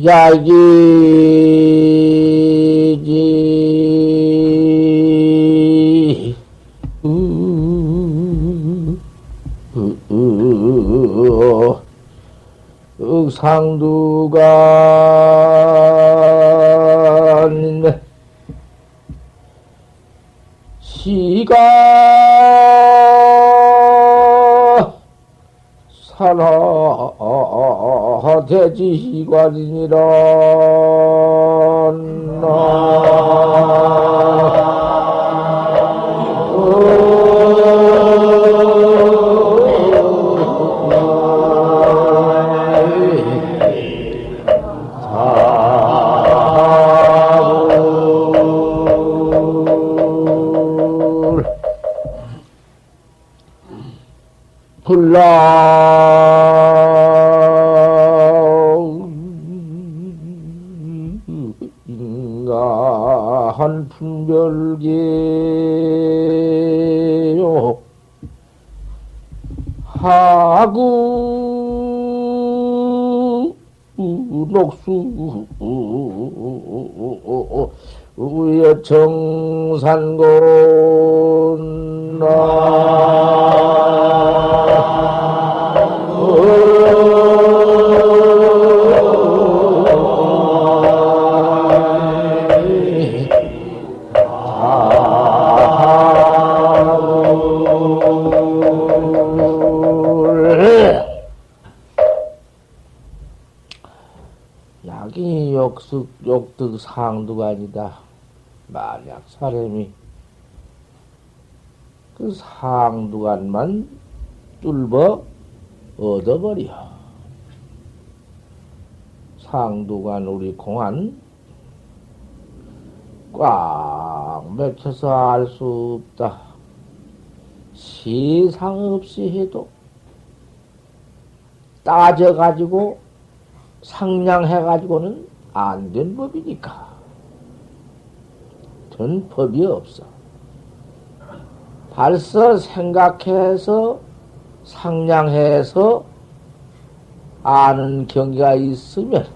야기지 상두간 시가 산하 대지관이니라. 인가한 분별계요 하구 녹수 우여 정산곤 약이 욕득 상두가 아니다. 만약 사람이 그 상두간만 뚫어 얻어버려. 상두간 우리 공안 꽉 맥혀서 알 수 없다. 세상 없이 해도 따져가지고 상냥해가지고는 안 된 법이니까. 전 법이 없어. 벌써 생각해서 상냥해서 아는 경계가 있으면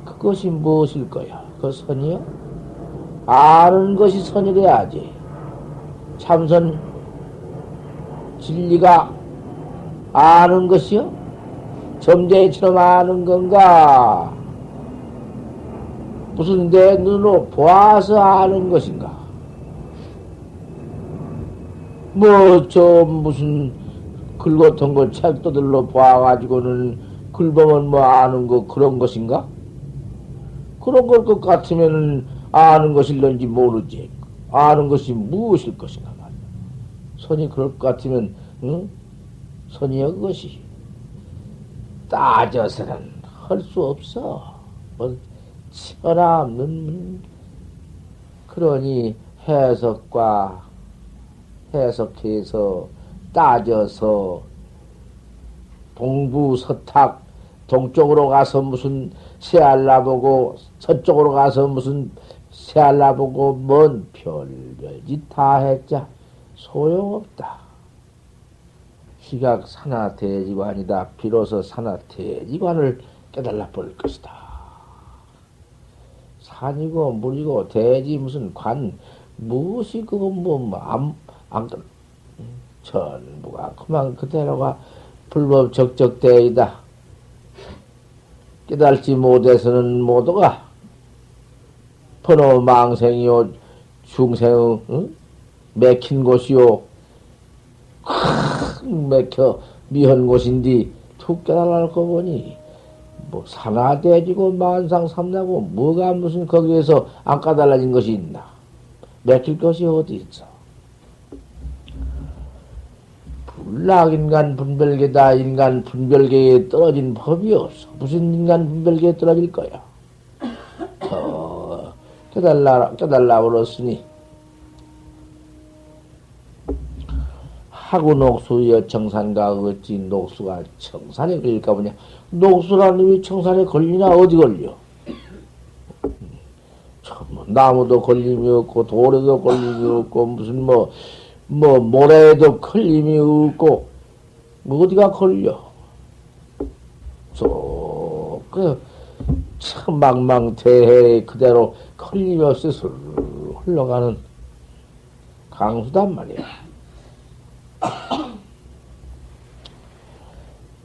그것이 무엇일 거야? 그 선이요? 아는 것이 선이래야지. 참선 진리가 아는 것이요? 점쟁이처럼 아는 건가? 무슨 내 눈으로 보아서 아는 것인가? 무슨 긁어턴 거 책도들로 봐가지고는 글보면 뭐 아는 거 그런 것인가? 그런 걸 것 같으면 아는 것일런지 모르지. 아는 것이 무엇일 것인가 말이야. 선이 그럴 것 같으면, 응? 선이여 그것이. 따져서는 할 수 없어. 뭐, 천하없는, 그러니 해석해서 따져서 동부서탁 동쪽으로 가서 무슨 새알라 보고 서쪽으로 가서 무슨 새알라 보고 뭔 별짓 다 했자 소용없다. 시각 산하 대지관이다. 비로소 산하 대지관을 깨달아 볼 것이다. 산이고 물이고 대지 무슨 관 무엇이 그거 전부가 그만 그대로가 불법 적적대이다. 깨달지 못해서는 모두가 번호 망생이요 중생의 응? 맥힌 곳이요 맥혀 미한 곳인데 툭 깨달고 보니 뭐 산하대지고 만상삼나고 뭐가 무슨 거기에서 안 까달라진 것이 있나? 맥힐 것이 어디 있어? 불락인간 분별계다. 인간 분별계에 떨어진 법이 없어. 무슨 인간 분별계에 떨어질 거야? 깨달라 버렸으니 하구 녹수여 청산가 어찌 녹수가 청산에 걸릴까 보냐? 녹수라는 왜 청산에 걸리나? 어디 걸려? 나무도 걸림이 없고 돌에도 걸림이 없고 무슨 모래에도 걸림이 없고 어디가 걸려? 망망대해 그대로 걸림없이 술 흘러가는 강수단 말이야.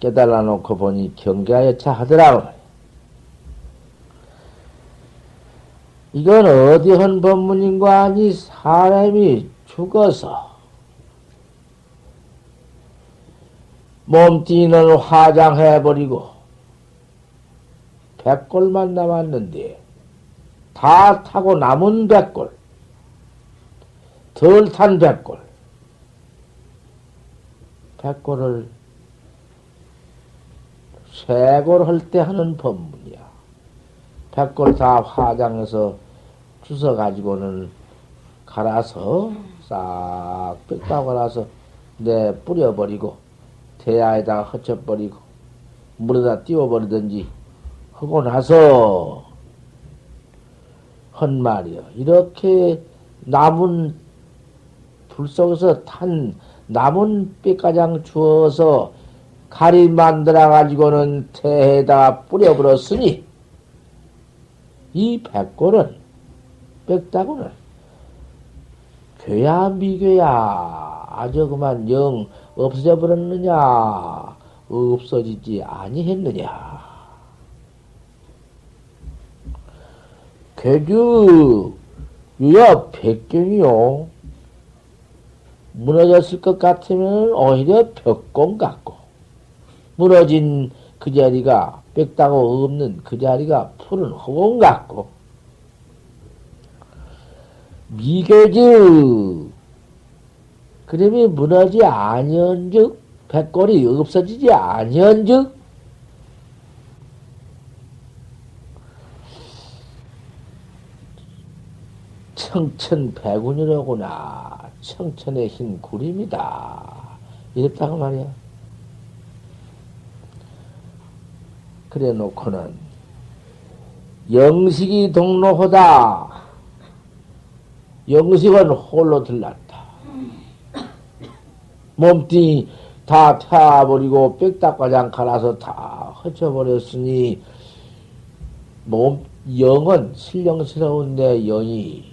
깨달아 놓고 보니 경계하여차 하더라고. 이건 어디 한 법문인가 아니 사람이 죽어서 몸뚱이는 화장해버리고 백골만 남았는데 다 타고 남은 백골, 덜 탄 백골, 백골을 쇄골 할 때 하는 법문이야. 백골 다 화장해서 주워가지고는 갈아서 싹 뺐다고 갈아서 내 뿌려버리고 대야에다가 헛쳐버리고 물에다 띄워버리든지 하고 나서 한 말이여. 이렇게 남은 불 속에서 탄 남은 뼈가장 주워서 가리 만들어 가지고는 태에다가 뿌려버렸으니 이 백골은 뺐다고는 괴야 미괴야 아주 그만 영 없어져 버렸느냐 없어지지 아니했느냐. 괴주 유야 백경이요. 무너졌을 것 같으면 오히려 벽공 같고 무너진 그 자리가 뺐다고 없는 그 자리가 푸른 허공 같고 미교주 그림이 무너지 아니언즉 백골이 없어지지 아니언즉 청천백운이로구나. 청천의 흰 구림이다. 이랬다고 말이야. 그래 놓고는 영식이 동로호다. 영식은 홀로 들났다. 몸뚱이 다 태워버리고 빽딱과장 갈아서 다 헛쳐버렸으니 영은 신령스러운 내 영이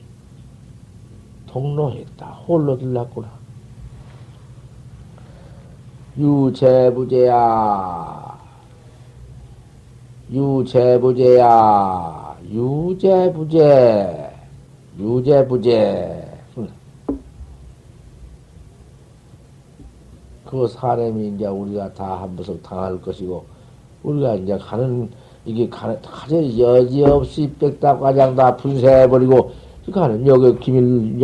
동로했다. 홀로 들났구나. 유재부재야. 유재부재야. 유재부재. 유재부재. 그 사람이 이제 우리가 다 한 번씩 당할 것이고, 우리가 이제 이게 가장 여지없이 빽딱과장 다 분쇄해버리고, 가는 여기 기밀,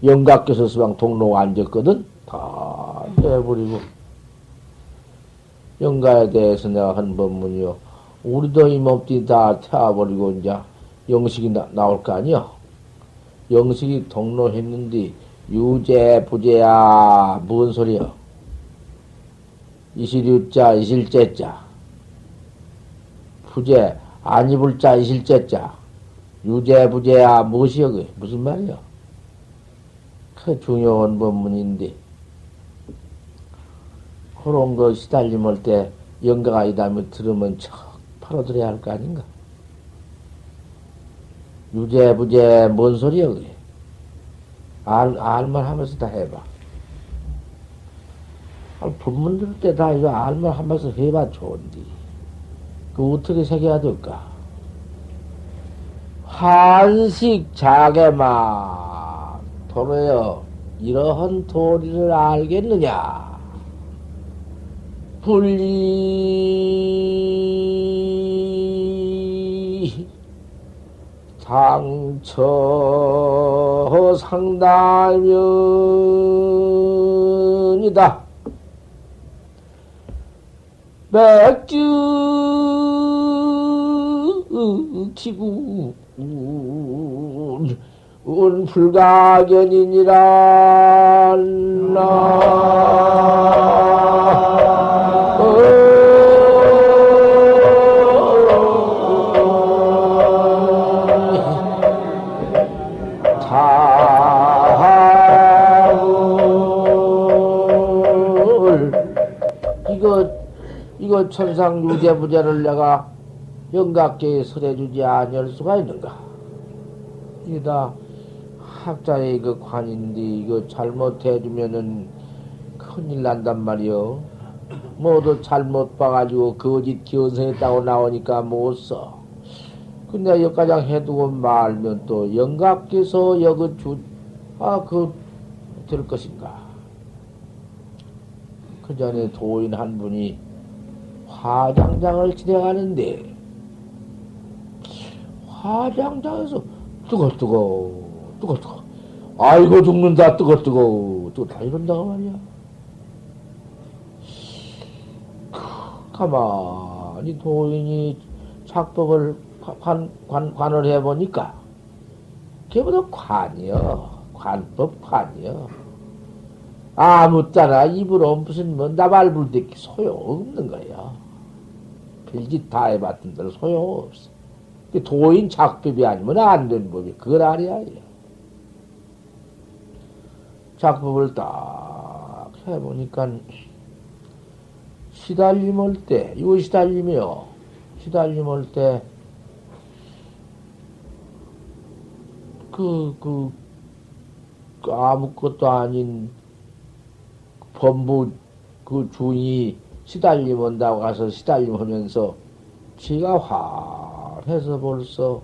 영각께서 서방 동로가 앉았거든? 다 해버리고. 영가에 대해서 내가 한 법문이요. 우리도 이 몸띠 다 태워버리고, 이제 영식이 나올 거 아니야? 영식이 동로했는데, 유재, 부재야, 무슨 소리야? 이실유자, 이실재자. 부재, 안 입을 자, 이실재자. 유재, 부재야, 무엇이여, 그게? 무슨 말이야? 그 중요한 법문인데, 그런 거 시달림할 때 영가가 이 다음에 들으면 척 팔아들여야 할 거 아닌가? 유재, 부재, 뭔 소리야, 그게? 알만 하면서 다 해봐. 법문 들을 때 다 이거 알만 하면서 해봐, 좋은데. 그 어떻게 새겨야 될까? 한식 자개만 도로여 이러한 도리를 알겠느냐? 분리 상처 상달면이다. 맥주 기구 불가견이니라. 이거 천상 유재부재를 내가 영각계에 설해주지 아니할 수가 있는가? 이게 다 학자의 그 관인데, 이거 잘못해주면은 큰일 난단 말이요. 모두 잘못 봐가지고 거짓 기원성했다고 나오니까 못 써. 근데 여기까지 해두고 말면 또 영각께서 여그 될 것인가? 그 전에 도인 한 분이 화장장을 지내가는데, 화장장에서 뜨거. 아이고, 죽는다, 뜨거. 다 이런다고 말이야. 가만히 도인이 작법을 관을 해보니까, 걔보다 관이여. 아무 따나 입으로 무슨 뭐 나발 불대기 소용없는 거야. 별짓 다 해봤던들 소용없어. 도인 작법이 아니면 안 되는 법이 그걸 알아야 해. 작법을 딱 해보니까 시달림 올 때, 이거 시달림이요. 시달림 올 때, 아무것도 아닌 법무 그 주인이 시달림 온다고 가서 시달림 하면서 지가 화해서 벌써,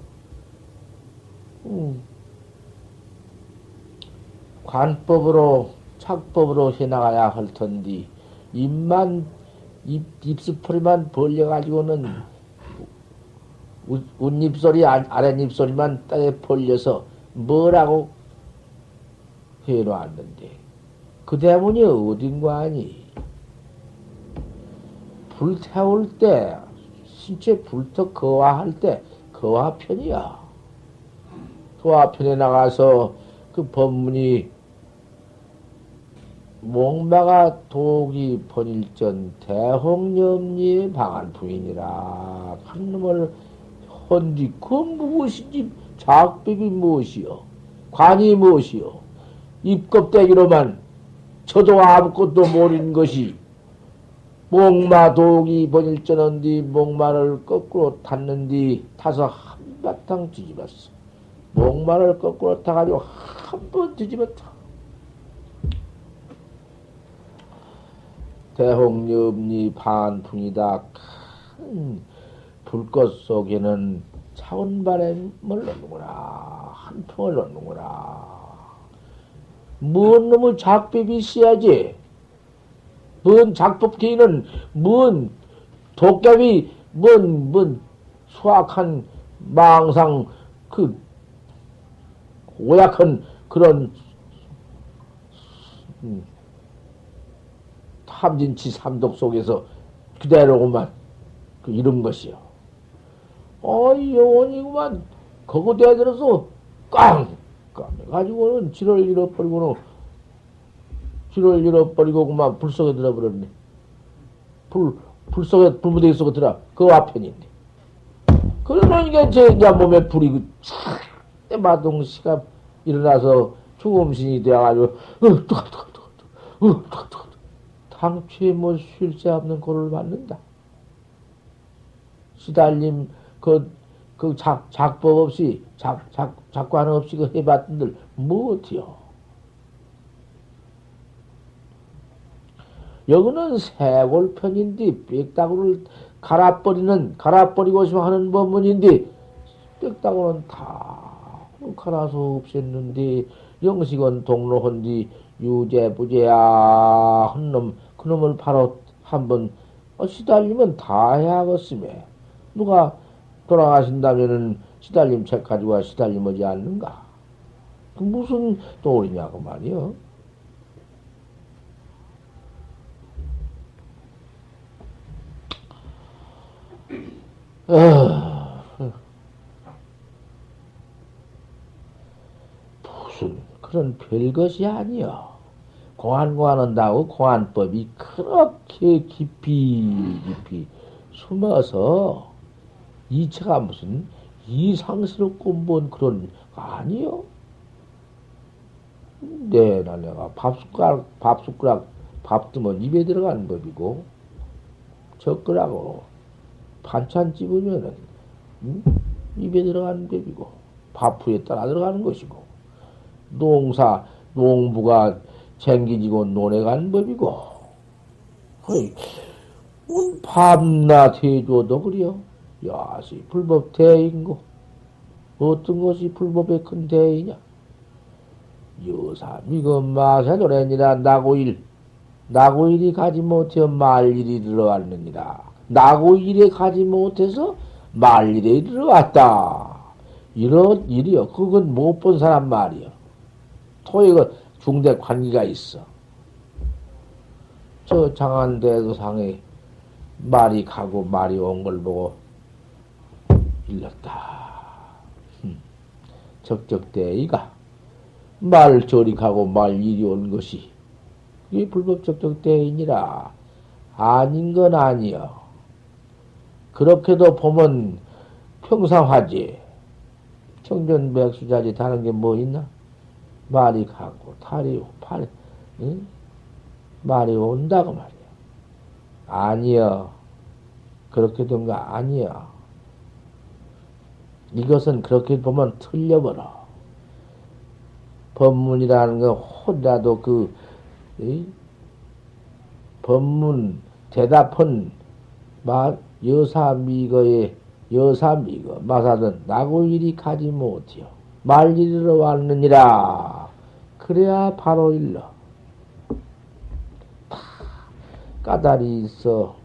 관법으로, 착법으로 해나가야 할 텐데, 입술풀이만 벌려가지고는 웃입소리, 아랫입소리만 땅에 벌려서 뭐라고 해놓았는데, 그 대문이 어딘가 하니? 불태울 때, 신체 불터 거화할 때, 거화편이야. 거화편에 나가서 그 법문이 목마가 독이 번일전 대홍염리의 방한풍이니라 한 놈을 헌디 그 무엇인지 작법이 무엇이요? 관이 무엇이요? 입껍데기로만 저도 아무것도 모르는 것이 목마 독이 번일전한디 목마를 거꾸로 탔는디 타서 한바탕 뒤집었어. 목마를 거꾸로 타가지고 한 번 뒤집었다. 대홍염리 반풍이다. 큰 불꽃 속에는 차원바람을 넣는구나. 한 풍을 넣는구나. 뭔 놈의 작법이 있어야지. 뭔 작법계는 뭔 도깨비 뭔 수악한 망상 그 오약한 그런 탐진치 삼독 속에서 그대로구만 그 이런 것이요. 영혼이구만 거거 대들어서 깡해가지고는 지를 잃어버리고 그만 불 속에 들어버렸네. 불 속에 불무대기 속에 들어 그 앞편인데. 그러니까 제 몸에 불이 그 마동씨가 일어나서 죽음신이 되어가지고 당초에 뭐 쉴 새 없는 고를 받는다. 시달림 작법 없이 작관 없이 그 해봤던들 뭐 어때요? 여기는 세골편인데 빽다구를 갈아버리고 싶어 하는 법문인데 빽다구는 다 갈아서 없앴는데 영식은 동로한디 유재부재야 한 놈 그놈을 바로 한번 시달리면 다 해야겠으며 누가 돌아가신다면은 시달림 책 가지고 와 시달림 오지 않는가? 그 무슨 도리냐고 말이요. 무슨 그런 별것이 아니여. 공안한다고 공안법이 그렇게 깊이 숨어서 이체가 무슨 이상스럽고 뭔 그런 거 아니요? 내가 밥숟가락 밥 뜨면 입에 들어가는 법이고 젓가락으로 반찬 집으면은 응? 입에 들어가는 법이고, 밥풀에 따라 들어가는 것이고, 농사, 농부가 챙기지고 논해가는 법이고, 어이, 밤낮 해줘도 그래요. 야시 불법 대인고, 어떤 것이 불법의 큰 대이냐? 여사, 이거 마사도래니라 나고일이 가지 못해 말일이 들어왔느니라. 나고일에 가지 못해서 말일에 들어왔다. 이런 일이요. 그건 못 본 사람 말이요. 토익은 중대 관계가 있어. 저 장안대도상에 말이 가고 말이 온 걸 보고 일렀다. 적적대의가 말 저리 가고 말 이리 온 것이 이게 불법 적적대의니라. 아닌 건 아니여. 그렇게도 보면 평상하지. 청전백수자지 다른 게 뭐 있나? 말이 가고 탈이 팔, 응? 말이 온다고 말이야. 아니여. 그렇게 된 거 아니여. 이것은 그렇게 보면 틀려버려. 법문이라는 거 혹이라도 이? 법문 대답은 여사미거 마사든 나고 이리 가지 못해요. 말 이르러 왔느니라. 그래야 바로 일러. 까다리 있어.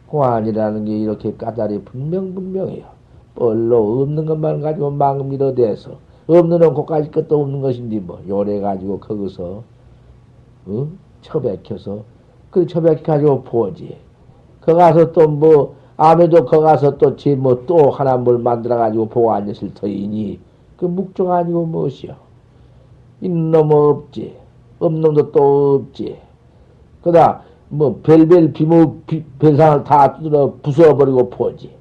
공안이라는 게 이렇게 까다리 분명해요. 뻘로 없는 것만 가지고 막 밀어대서 없는 것까지 것도 없는 것인지 뭐 요래 가지고 거기서 처박혀서 그 처박혀 가지고 보지. 거 가서 또 뭐 아무도 거 가서 또 지 뭐 또 하나 뭘 만들어 가지고 보고 앉았을 터이니 그 묵종 아니고 무엇이요? 있는 놈 없지. 없는 놈도 또 없지. 그다 뭐 별별 별상을 다 두드려 부숴버리고 포지.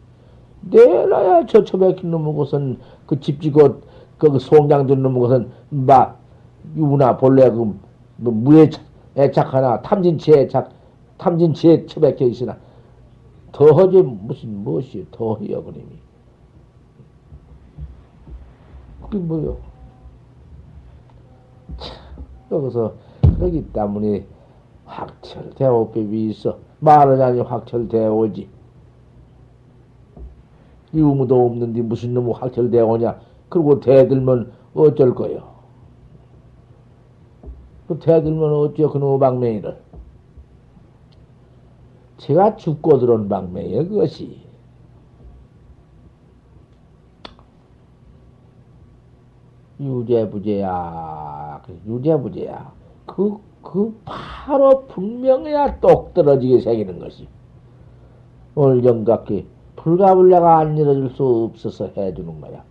내라야 저 처박힌 놈의 것은 그 집지고 그 송장된 놈의 것은 막 유부나 본래 그 뭐 무에 애착하나 탐진치에 처박혀 있으나 더하지 무슨 무엇이 더해요 그림이. 그게 뭐요? 여기서 그러기 때문에 확철대오법이 있어. 말은 아니 확철대오지. 유무도 없는데 무슨 놈의 확철대오냐. 그리고 대들면 어쩔 거요. 그 대들면 어찌요 그놈의 방맹이를. 제가 죽고 들어온 방맹이에요 그것이. 유재부재야. 유재부재야. 바로 분명해야 똑 떨어지게 새기는 것이. 오늘 정각기 불가불ля가 안 이뤄질 수 없어서 해주는 거야.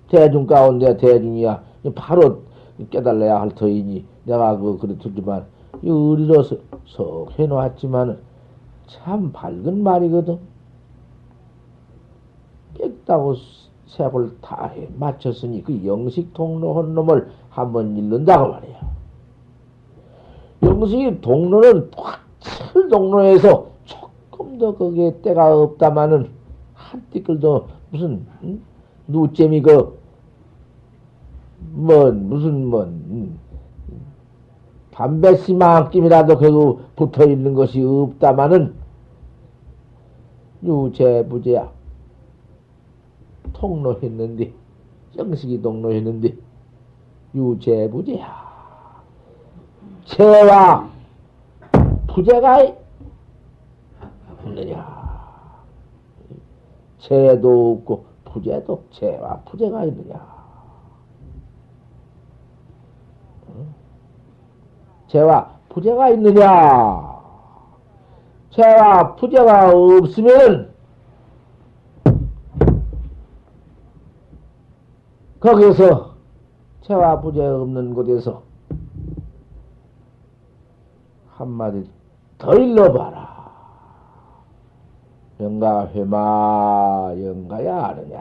대중 가운데 대중이야. 바로 깨달아야 할 터이니 내가 그래 두지만 의리로 석 해놓았지만 참 밝은 말이거든. 깼다고 색을 다 해 맞췄으니 그 영식 통로한 놈을 한번 읽는다고 말이야. 영식이 동로는 확철 동로에서 조금 더 거기에 때가 없다마는 한 띠끌도 무슨 누잼이 담배씨만큼이라도 그 붙어 있는 것이 없다마는 유재부재야. 통로했는데 영식이 통로했는데 유재부재야. 재와 부재가 있느냐? 재도 없고 부재도 재와 부재가 있느냐? 재와 부재가 있느냐? 재와 부재가 없으면 거기서 재와 부재 없는 곳에서 한마디 더 일러봐라. 영가 회마 영가야 아느냐?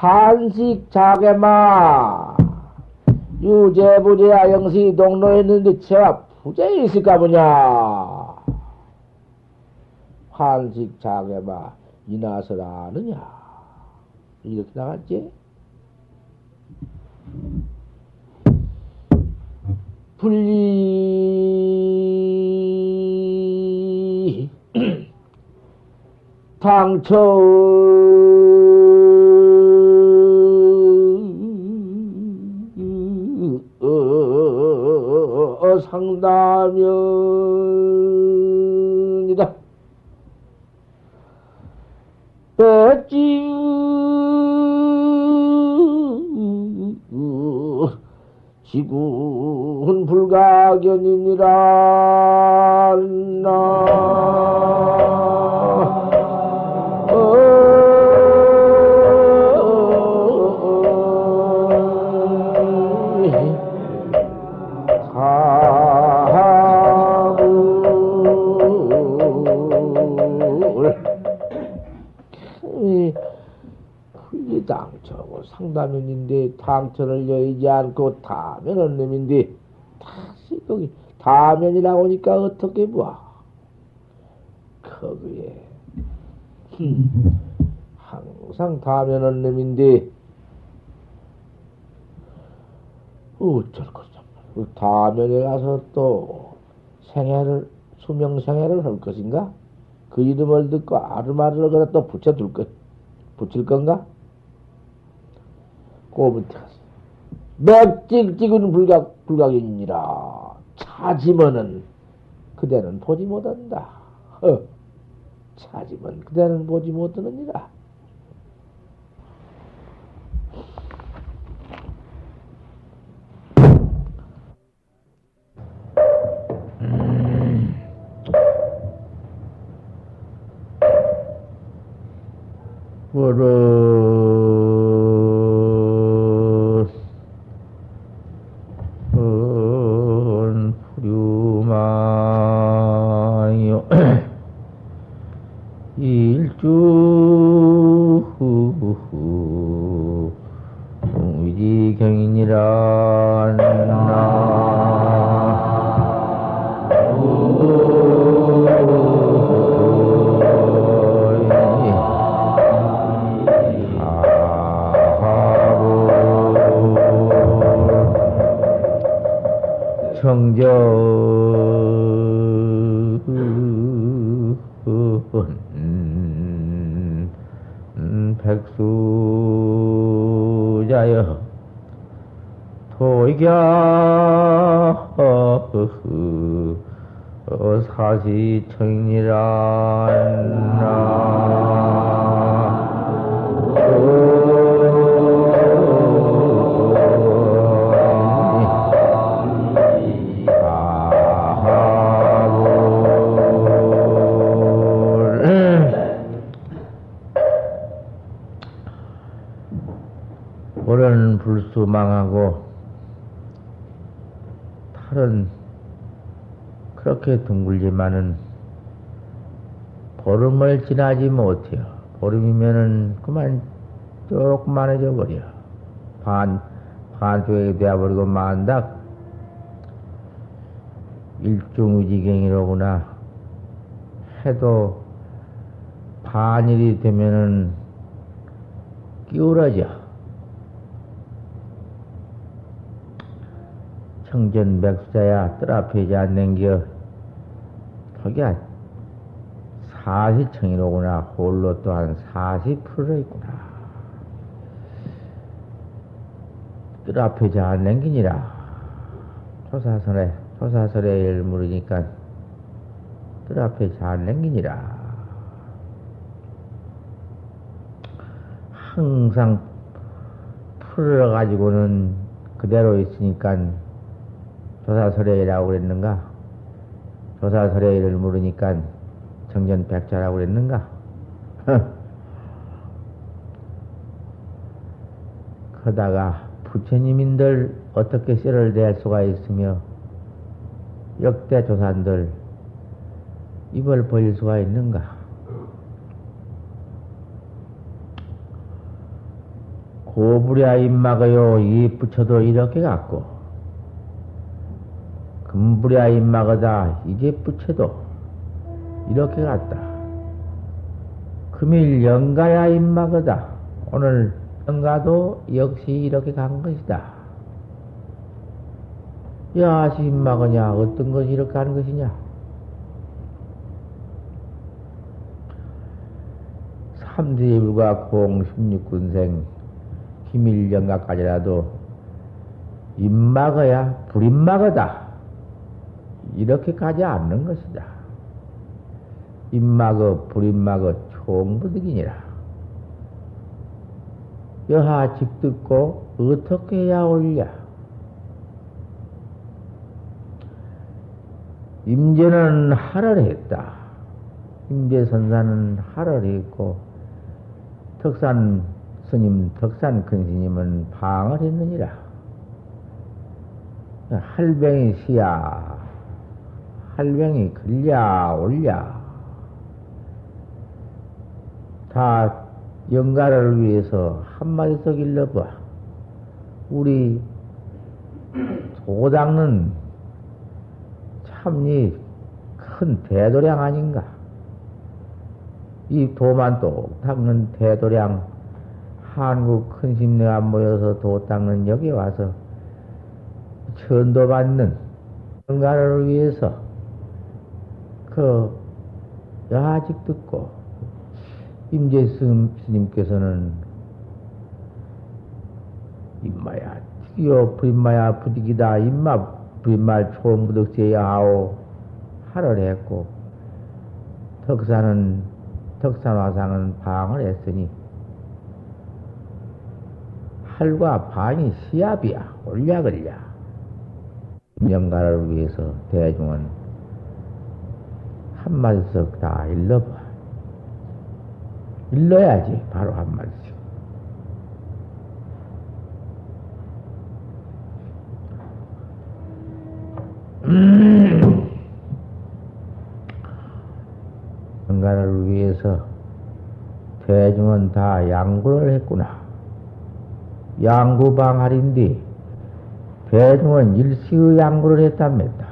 한식 자개마 유재부재야 영시 동로했는데 제가 부재에 있을까 보냐. 한식 자개마 이나설 아느냐. 이렇게 나갔지. 분리 당처 상다면이다. 백지 지군 불가견이니라. 당처고 상다면인데 당처를 여의지 않고 다면은 놈인데 다시 거기 다면이라고 하니까 어떻게 봐. 거기에 항상 다면은 놈인데 어쩔 것이냐. 다면에 가서 또 생애를 수명생애를 할 것인가? 그 이름을 듣고 아르마르를 거기다 또 붙일 건가? 꼬부터 가서 맥찍찍은 불각이니라. 차지면은 그대는 보지 못한다. 차지면 그대는 보지 못하느니라. 푸류마요 일주 위지경이니라. 성전 백수자여 도익야 사시청이라. 보는 불수 망하고 탈은 그렇게 둥글지만은 보름을 지나지 못해요. 보름이면은 그만 조그만해져 버려. 반쪽이 되어버리고 만닥 일중의지경이로구나 해도 반일이 되면은 기울어져. 청전백수자야 뜰 앞에 지 않는겨. 거기야 사시청이로구나. 홀로 또한 40%로 있구나. 뜰 앞에 지 않는기니라. 조사설에 일 물으니까 뜰 앞에 지 않는기니라. 항상 풀어가지고는 그대로 있으니까 조사설의라고 그랬는가? 조사설의를 물으니까 정전백자라고 그랬는가? 그러다가 부처님인들 어떻게 쇠를 댈 수가 있으며 역대 조산들 입을 벌릴 수가 있는가? 고부랴 입막어요. 이 붙여도 이렇게 갖고, 금부랴 입막어다. 이제 붙여도 이렇게 갔다. 금일 영가야 입막어다. 오늘 영가도 역시 이렇게 간 것이다. 야시 입막어냐? 어떤 것이 이렇게 가는 것이냐? 삼세불과 공 16군생 기밀영가까지라도 입막어야 불입막어다. 이렇게 가지 않는 것이다. 입막어 불입막어 총부득이니라. 여하 직듣고 어떻게 해야 옳냐? 임제는 하를 했다. 임제선사는 하를 했고 덕산 스님, 덕산 큰 스님은 방을 했느니라. 할병이 시야, 할병이 걸랴 올랴, 다 영가를 위해서 한마디씩 일러봐. 우리 도당은 참니 큰 대도량 아닌가? 이 도만 또 닦는 대도량, 한국 큰 심내가 모여서 도 닦는 여기 와서 천도받는 영가를 위해서 그 야직 듣고 임재 스님께서는 임마야 특이요 불임마야 부득이다. 임마 불임말 초무득제야 하오 하를 했고 덕산화상은 방을 했으니 할과 반이 시합이야. 올랴걸랴. 영가를 위해서 대중은 한마디씩 다 일러봐. 일러야지 바로 한마디씩. 영가를 위해서 대중은 다 양구를 했구나. 양구방할인데 대중은 일시의 양구를 했답니다.